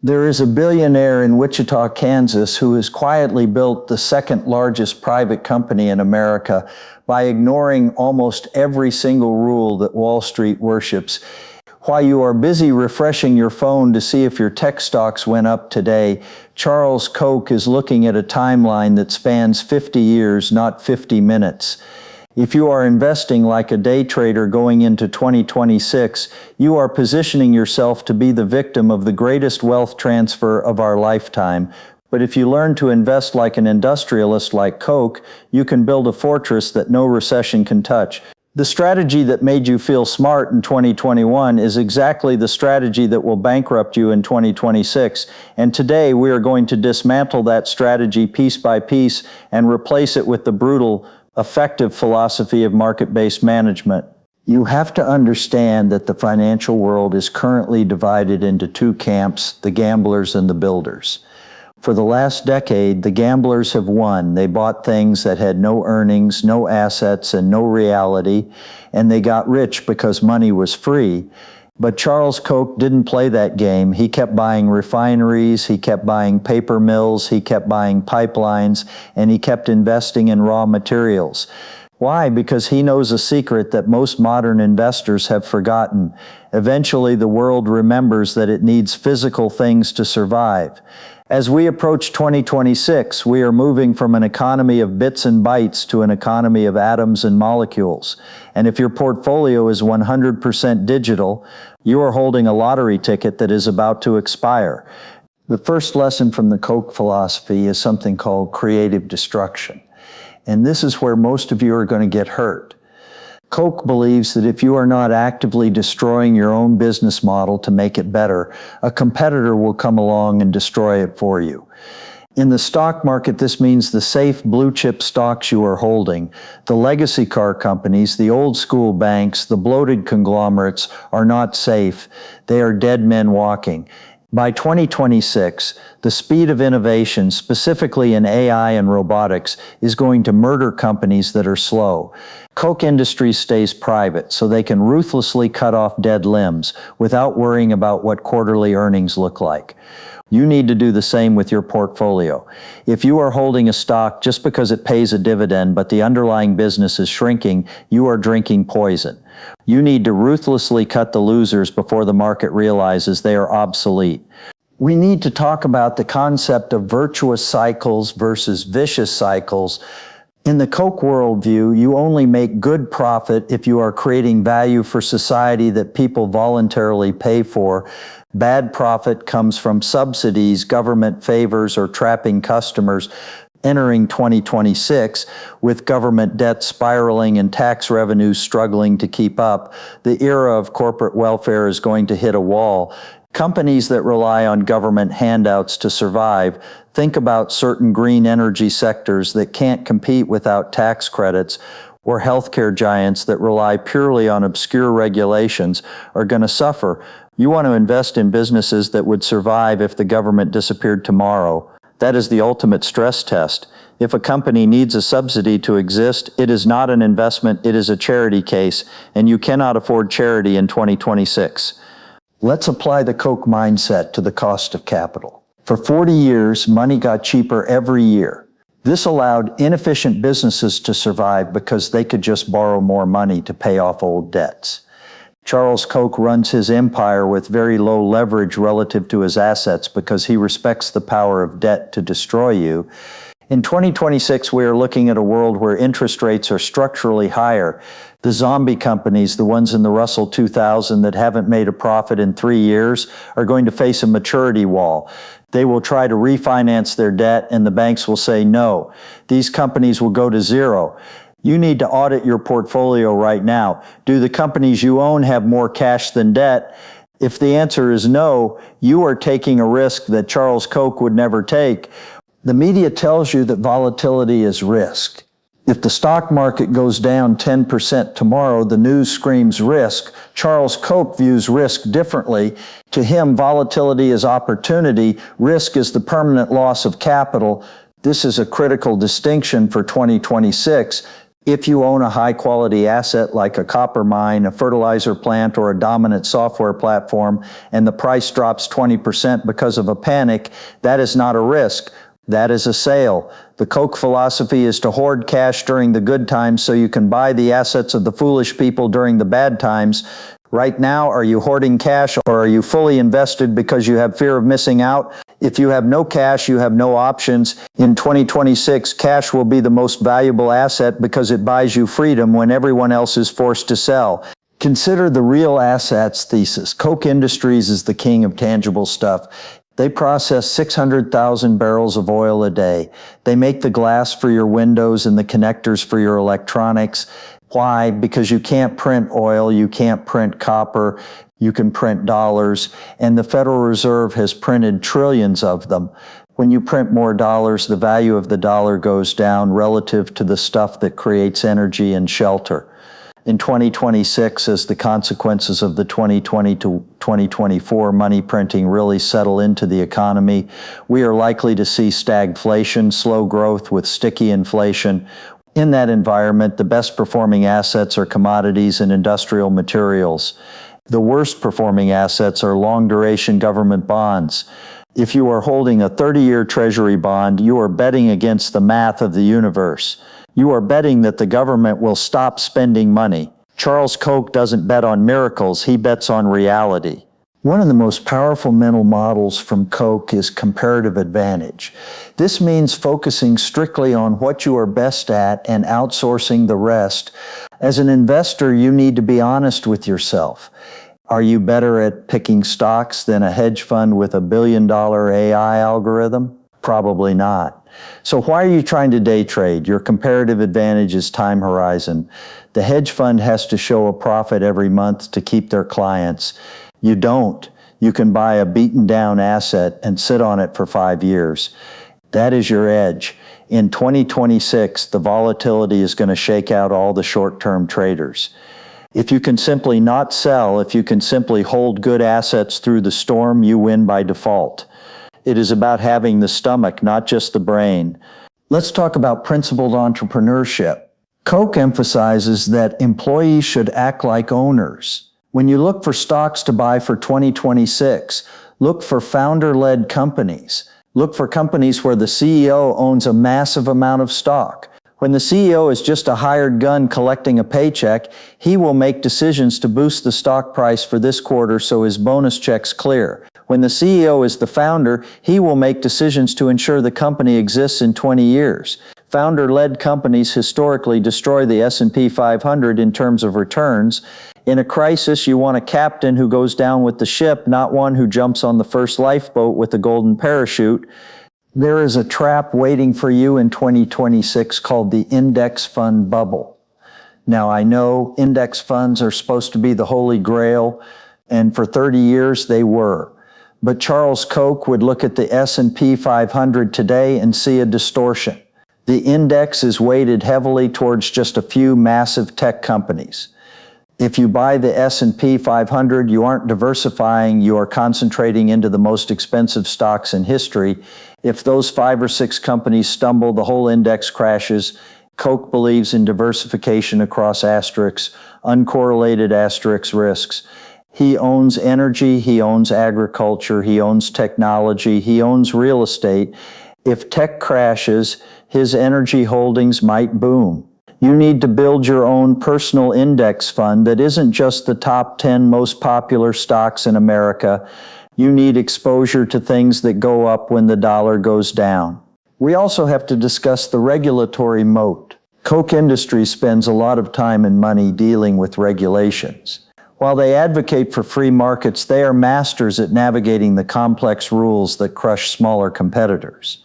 There is a billionaire in Wichita, Kansas, who has quietly built the second largest private company in America by ignoring almost every single rule that Wall Street worships. While you are busy refreshing your phone to see if your tech stocks went up today, Charles Koch is looking at a timeline that spans 50 years, not 50 minutes. If you are investing like a day trader going into 2026, you are positioning yourself to be the victim of the greatest wealth transfer of our lifetime. But if you learn to invest like an industrialist like Koch, you can build a fortress that no recession can touch. The strategy that made you feel smart in 2021 is exactly the strategy that will bankrupt you in 2026. And today we are going to dismantle that strategy piece by piece and replace it with the brutal, effective philosophy of market-based management. You have to understand that the financial world is currently divided into two camps, the gamblers and the builders. For the last decade, the gamblers have won. They bought things that had no earnings, no assets, and no reality, and they got rich because money was free. But Charles Koch didn't play that game. He kept buying refineries, he kept buying paper mills, he kept buying pipelines, and he kept investing in raw materials. Why? Because he knows a secret that most modern investors have forgotten. Eventually, the world remembers that it needs physical things to survive. As we approach 2026, we are moving from an economy of bits and bytes to an economy of atoms and molecules. And if your portfolio is 100% digital, you are holding a lottery ticket that is about to expire. The first lesson from the Koch philosophy is something called creative destruction. And this is where most of you are going to get hurt. Koch believes that if you are not actively destroying your own business model to make it better, a competitor will come along and destroy it for you. In the stock market, this means the safe blue chip stocks you are holding, the legacy car companies, the old school banks, the bloated conglomerates are not safe. They are dead men walking. By 2026, the speed of innovation, specifically in AI and robotics, is going to murder companies that are slow. Koch Industries stays private, so they can ruthlessly cut off dead limbs without worrying about what quarterly earnings look like. You need to do the same with your portfolio. If you are holding a stock just because it pays a dividend, but the underlying business is shrinking, you are drinking poison. You need to ruthlessly cut the losers before the market realizes they are obsolete. We need to talk about the concept of virtuous cycles versus vicious cycles. In the Koch worldview, you only make good profit if you are creating value for society that people voluntarily pay for. Bad profit comes from subsidies, government favors, or trapping customers. Entering 2026, with government debt spiraling and tax revenues struggling to keep up, the era of corporate welfare is going to hit a wall. Companies that rely on government handouts to survive, think about certain green energy sectors that can't compete without tax credits, or healthcare giants that rely purely on obscure regulations are going to suffer. You want to invest in businesses that would survive if the government disappeared tomorrow. That is the ultimate stress test. If a company needs a subsidy to exist, it is not an investment, it is a charity case, and you cannot afford charity in 2026. Let's apply the Koch mindset to the cost of capital. For 40 years, money got cheaper every year. This allowed inefficient businesses to survive because they could just borrow more money to pay off old debts. Charles Koch runs his empire with very low leverage relative to his assets because he respects the power of debt to destroy you. In 2026, we are looking at a world where interest rates are structurally higher. The zombie companies, the ones in the Russell 2000 that haven't made a profit in 3 years, are going to face a maturity wall. They will try to refinance their debt and the banks will say no. These companies will go to zero. You need to audit your portfolio right now. Do the companies you own have more cash than debt? If the answer is no, you are taking a risk that Charles Koch would never take. The media tells you that volatility is risk. If the stock market goes down 10% tomorrow, the news screams risk. Charles Koch views risk differently. To him, volatility is opportunity. Risk is the permanent loss of capital. This is a critical distinction for 2026. If you own a high-quality asset like a copper mine, a fertilizer plant, or a dominant software platform, and the price drops 20% because of a panic, that is not a risk. That is a sale. The Koch philosophy is to hoard cash during the good times so you can buy the assets of the foolish people during the bad times. Right now, are you hoarding cash or are you fully invested because you have fear of missing out? If you have no cash, you have no options. In 2026, cash will be the most valuable asset because it buys you freedom when everyone else is forced to sell. Consider the real assets thesis. Koch Industries is the king of tangible stuff. They process 600,000 barrels of oil a day. They make the glass for your windows and the connectors for your electronics. Why? Because you can't print oil, you can't print copper, you can print dollars, and the Federal Reserve has printed trillions of them. When you print more dollars, the value of the dollar goes down relative to the stuff that creates energy and shelter. In 2026, as the consequences of the 2020 to 2024 money printing really settle into the economy, we are likely to see stagflation, slow growth with sticky inflation. In that environment, the best performing assets are commodities and industrial materials. The worst performing assets are long duration government bonds. If you are holding a 30-year Treasury bond, you are betting against the math of the universe. You are betting that the government will stop spending money. Charles Koch doesn't bet on miracles, he bets on reality. One of the most powerful mental models from Koch is comparative advantage. This means focusing strictly on what you are best at and outsourcing the rest. As an investor, you need to be honest with yourself. Are you better at picking stocks than a hedge fund with a billion-dollar AI algorithm? Probably not. So why are you trying to day trade? Your comparative advantage is time horizon. The hedge fund has to show a profit every month to keep their clients. You don't. You can buy a beaten down asset and sit on it for 5 years. That is your edge. In 2026, the volatility is going to shake out all the short-term traders. If you can simply not sell, if you can simply hold good assets through the storm, you win by default. It is about having the stomach, not just the brain. Let's talk about principled entrepreneurship. Koch emphasizes that employees should act like owners. When you look for stocks to buy for 2026, look for founder-led companies. Look for companies where the CEO owns a massive amount of stock. When the CEO is just a hired gun collecting a paycheck, he will make decisions to boost the stock price for this quarter so his bonus checks clear. When the CEO is the founder, he will make decisions to ensure the company exists in 20 years. Founder-led companies historically destroy the S&P 500 in terms of returns. In a crisis, you want a captain who goes down with the ship, not one who jumps on the first lifeboat with a golden parachute. There is a trap waiting for you in 2026 called the index fund bubble. Now, I know index funds are supposed to be the holy grail, and for 30 years they were. But Charles Koch would look at the S&P 500 today and see a distortion. The index is weighted heavily towards just a few massive tech companies. If you buy the S&P 500, you aren't diversifying, you are concentrating into the most expensive stocks in history. If those 5 or 6 companies stumble, the whole index crashes. Koch believes in diversification across asterisks, uncorrelated asterisk risks. He owns energy, he owns agriculture, he owns technology, he owns real estate. If tech crashes, his energy holdings might boom. You need to build your own personal index fund that isn't just the top 10 most popular stocks in America. You need exposure to things that go up when the dollar goes down. We also have to discuss the regulatory moat. Koch Industries spends a lot of time and money dealing with regulations. While they advocate for free markets, they are masters at navigating the complex rules that crush smaller competitors.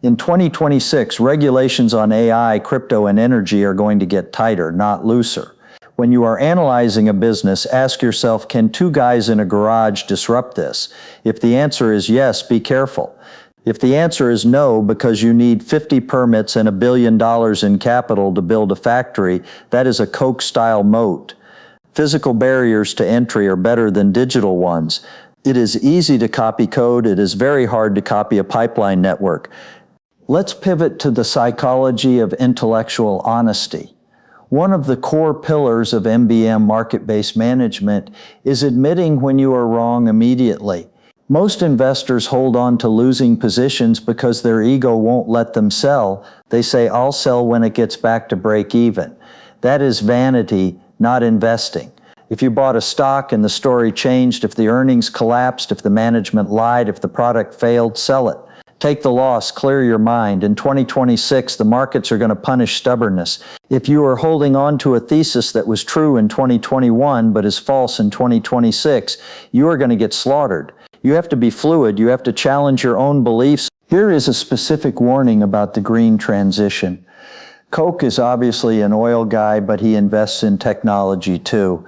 In 2026, regulations on AI, crypto, and energy are going to get tighter, not looser. When you are analyzing a business, ask yourself, can 2 guys in a garage disrupt this? If the answer is yes, be careful. If the answer is no, because you need 50 permits and $1 billion in capital to build a factory, that is a Koch-style moat. Physical barriers to entry are better than digital ones. It is easy to copy code. It is very hard to copy a pipeline network. Let's pivot to the psychology of intellectual honesty. One of the core pillars of MBM market-based management is admitting when you are wrong immediately. Most investors hold on to losing positions because their ego won't let them sell. They say, "I'll sell when it gets back to break even." That is vanity, not investing. If you bought a stock and the story changed, if the earnings collapsed, if the management lied, if the product failed, sell it. Take the loss, clear your mind. In 2026, the markets are going to punish stubbornness. If you are holding on to a thesis that was true in 2021 but is false in 2026, you are going to get slaughtered. You have to be fluid. You have to challenge your own beliefs. Here is a specific warning about the green transition. Koch is obviously an oil guy, but he invests in technology too.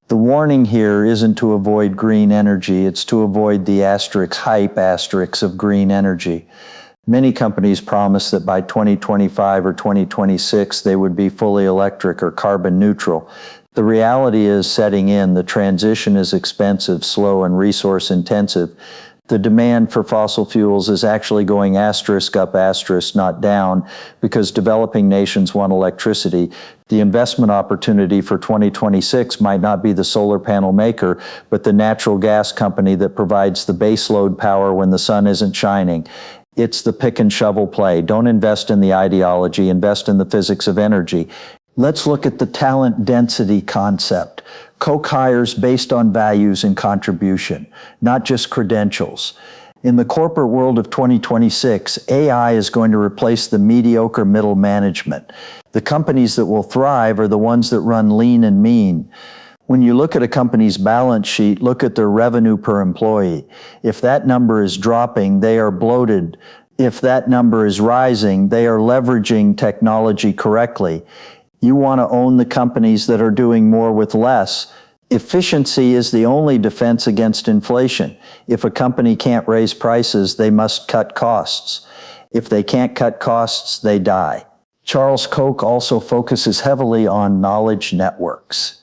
The warning here isn't to avoid green energy, it's to avoid the hype of green energy. Many companies promise that by 2025 or 2026 they would be fully electric or carbon neutral. The reality is setting in. The transition is expensive, slow, and resource intensive. The demand for fossil fuels is actually going asterisk up, asterisk not down, because developing nations want electricity. The investment opportunity for 2026 might not be the solar panel maker, but the natural gas company that provides the baseload power when the sun isn't shining. It's the pick and shovel play. Don't invest in the ideology, invest in the physics of energy. Let's look at the talent density concept. Koch hires based on values and contribution, not just credentials. In the corporate world of 2026, AI is going to replace the mediocre middle management. The companies that will thrive are the ones that run lean and mean. When you look at a company's balance sheet, look at their revenue per employee. If that number is dropping, they are bloated. If that number is rising, they are leveraging technology correctly. You want to own the companies that are doing more with less. Efficiency is the only defense against inflation. If a company can't raise prices, they must cut costs. If they can't cut costs, they die. Charles Koch also focuses heavily on knowledge networks.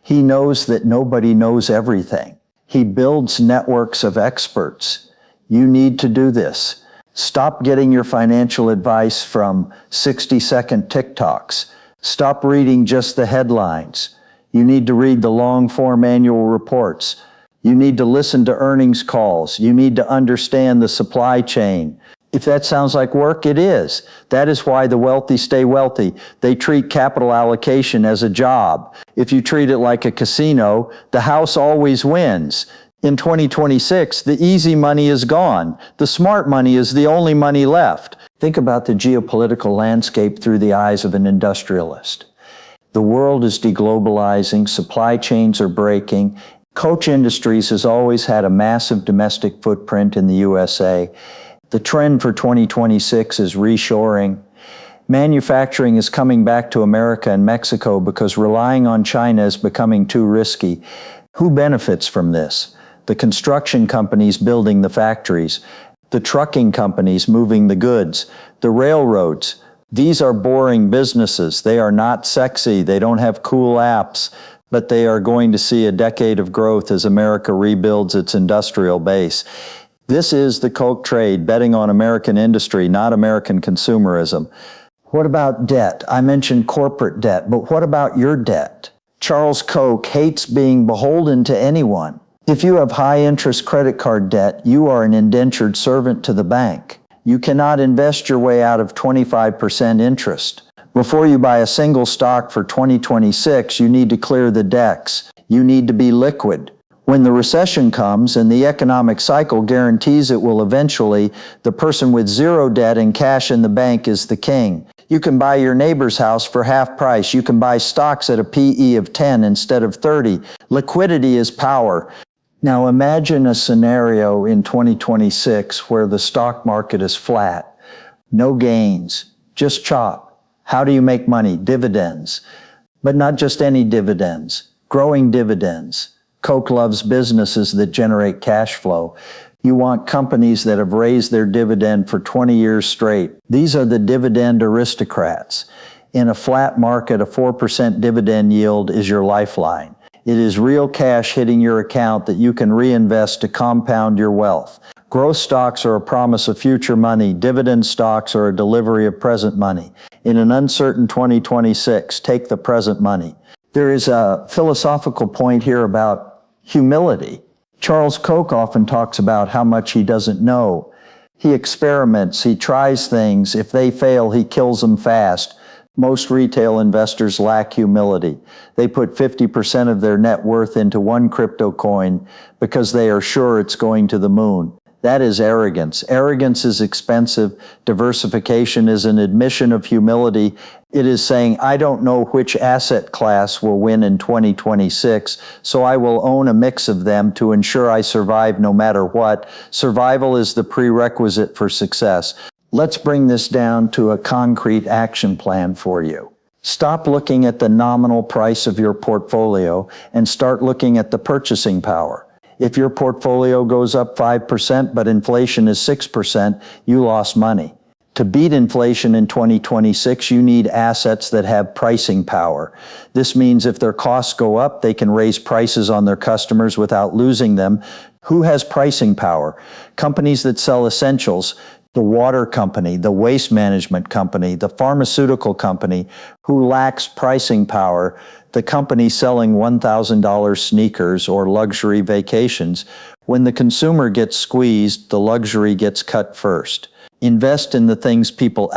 He knows that nobody knows everything. He builds networks of experts. You need to do this. Stop getting your financial advice from 60-second TikToks. Stop reading just the headlines. You need to read the long-form annual reports. You need to listen to earnings calls. You need to understand the supply chain. If that sounds like work, it is. That is why the wealthy stay wealthy. They treat capital allocation as a job. If you treat it like a casino, the house always wins. In 2026, the easy money is gone. The smart money is the only money left. Think about the geopolitical landscape through the eyes of an industrialist. The world is deglobalizing, supply chains are breaking. Koch Industries has always had a massive domestic footprint in the USA. The trend for 2026 is reshoring. Manufacturing is coming back to America and Mexico because relying on China is becoming too risky. Who benefits from this? The construction companies building the factories, the trucking companies moving the goods, the railroads. These are boring businesses. They are not sexy. They don't have cool apps, but they are going to see a decade of growth as America rebuilds its industrial base. This is the Koch trade, betting on American industry, not American consumerism. What about debt? I mentioned corporate debt, but what about your debt? Charles Koch hates being beholden to anyone. If you have high-interest credit card debt, you are an indentured servant to the bank. You cannot invest your way out of 25% interest. Before you buy a single stock for 2026, you need to clear the decks. You need to be liquid. When the recession comes and the economic cycle guarantees it will eventually, the person with zero debt and cash in the bank is the king. You can buy your neighbor's house for half price. You can buy stocks at a PE of 10 instead of 30. Liquidity is power. Now imagine a scenario in 2026 where the stock market is flat, no gains, just chop. How do you make money? Dividends. But not just any dividends, growing dividends. Koch loves businesses that generate cash flow. You want companies that have raised their dividend for 20 years straight. These are the dividend aristocrats. In a flat market, a 4% dividend yield is your lifeline. It is real cash hitting your account that you can reinvest to compound your wealth. Growth stocks are a promise of future money. Dividend stocks are a delivery of present money. In an uncertain 2026, take the present money. There is a philosophical point here about humility. Charles Koch often talks about how much he doesn't know. He experiments, he tries things. If they fail, he kills them fast. Most retail investors lack humility. They put 50% of their net worth into one crypto coin because they are sure it's going to the moon. That is arrogance. Arrogance is expensive. Diversification is an admission of humility. It is saying, I don't know which asset class will win in 2026, so I will own a mix of them to ensure I survive no matter what. Survival is the prerequisite for success. Let's bring this down to a concrete action plan for you. Stop looking at the nominal price of your portfolio and start looking at the purchasing power. If your portfolio goes up 5%, but inflation is 6%, you lost money. To beat inflation in 2026, you need assets that have pricing power. This means if their costs go up, they can raise prices on their customers without losing them. Who has pricing power? Companies that sell essentials. The water company, the waste management company, the pharmaceutical company. Who lacks pricing power? The company selling $1,000 sneakers or luxury vacations. When the consumer gets squeezed, the luxury gets cut first. Invest in the things people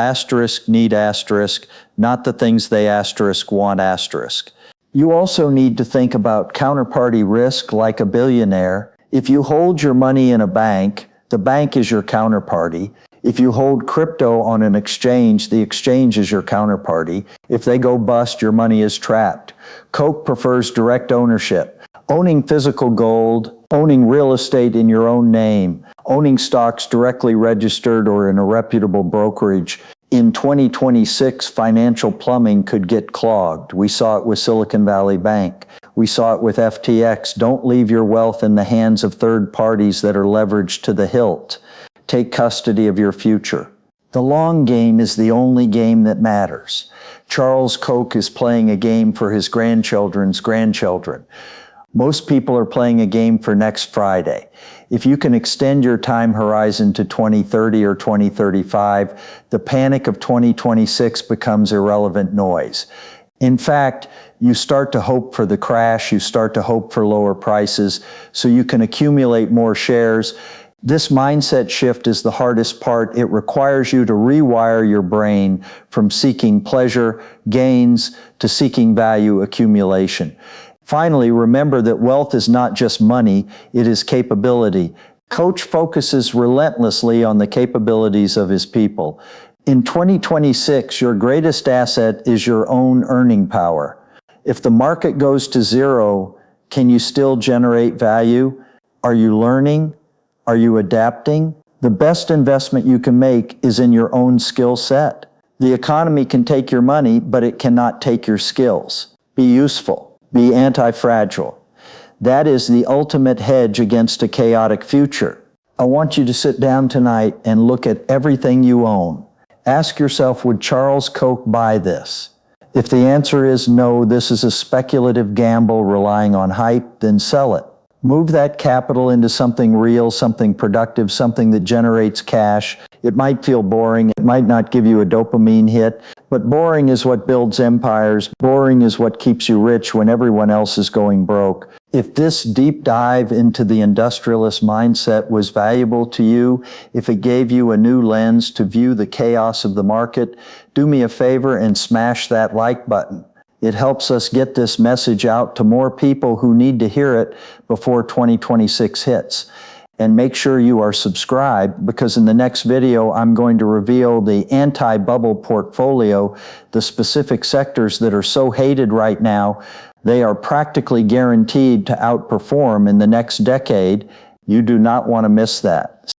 need not the things they want . You also need to think about counterparty risk like a billionaire. If you hold your money in a bank, the bank is your counterparty. If you hold crypto on an exchange, the exchange is your counterparty. If they go bust, your money is trapped. Koch prefers direct ownership. Owning physical gold, owning real estate in your own name, owning stocks directly registered or in a reputable brokerage. In 2026, financial plumbing could get clogged. We saw it with Silicon Valley Bank. We saw it with FTX. Don't leave your wealth in the hands of third parties that are leveraged to the hilt. Take custody of your future. The long game is the only game that matters. Charles Koch is playing a game for his grandchildren's grandchildren. Most people are playing a game for next Friday. If you can extend your time horizon to 2030 or 2035, the panic of 2026 becomes irrelevant noise. In fact, you start to hope for the crash, you start to hope for lower prices, so you can accumulate more shares. This mindset shift is the hardest part. It requires you to rewire your brain from seeking pleasure, gains, to seeking value accumulation. Finally, remember that wealth is not just money, it is capability. Koch focuses relentlessly on the capabilities of his people. In 2026, your greatest asset is your own earning power. If the market goes to zero, can you still generate value? Are you learning? Are you adapting? The best investment you can make is in your own skill set. The economy can take your money, but it cannot take your skills. Be useful. Be anti-fragile. That is the ultimate hedge against a chaotic future. I want you to sit down tonight and look at everything you own. Ask yourself, would Charles Koch buy this? If the answer is no, this is a speculative gamble relying on hype, then sell it. Move that capital into something real, something productive, something that generates cash. It might feel boring, it might not give you a dopamine hit, but boring is what builds empires. Boring is what keeps you rich when everyone else is going broke. If this deep dive into the industrialist mindset was valuable to you, if it gave you a new lens to view the chaos of the market, do me a favor and smash that like button. It helps us get this message out to more people who need to hear it before 2026 hits. And make sure you are subscribed, because in the next video, I'm going to reveal the anti-bubble portfolio, the specific sectors that are so hated right now. They are practically guaranteed to outperform in the next decade. You do not want to miss that.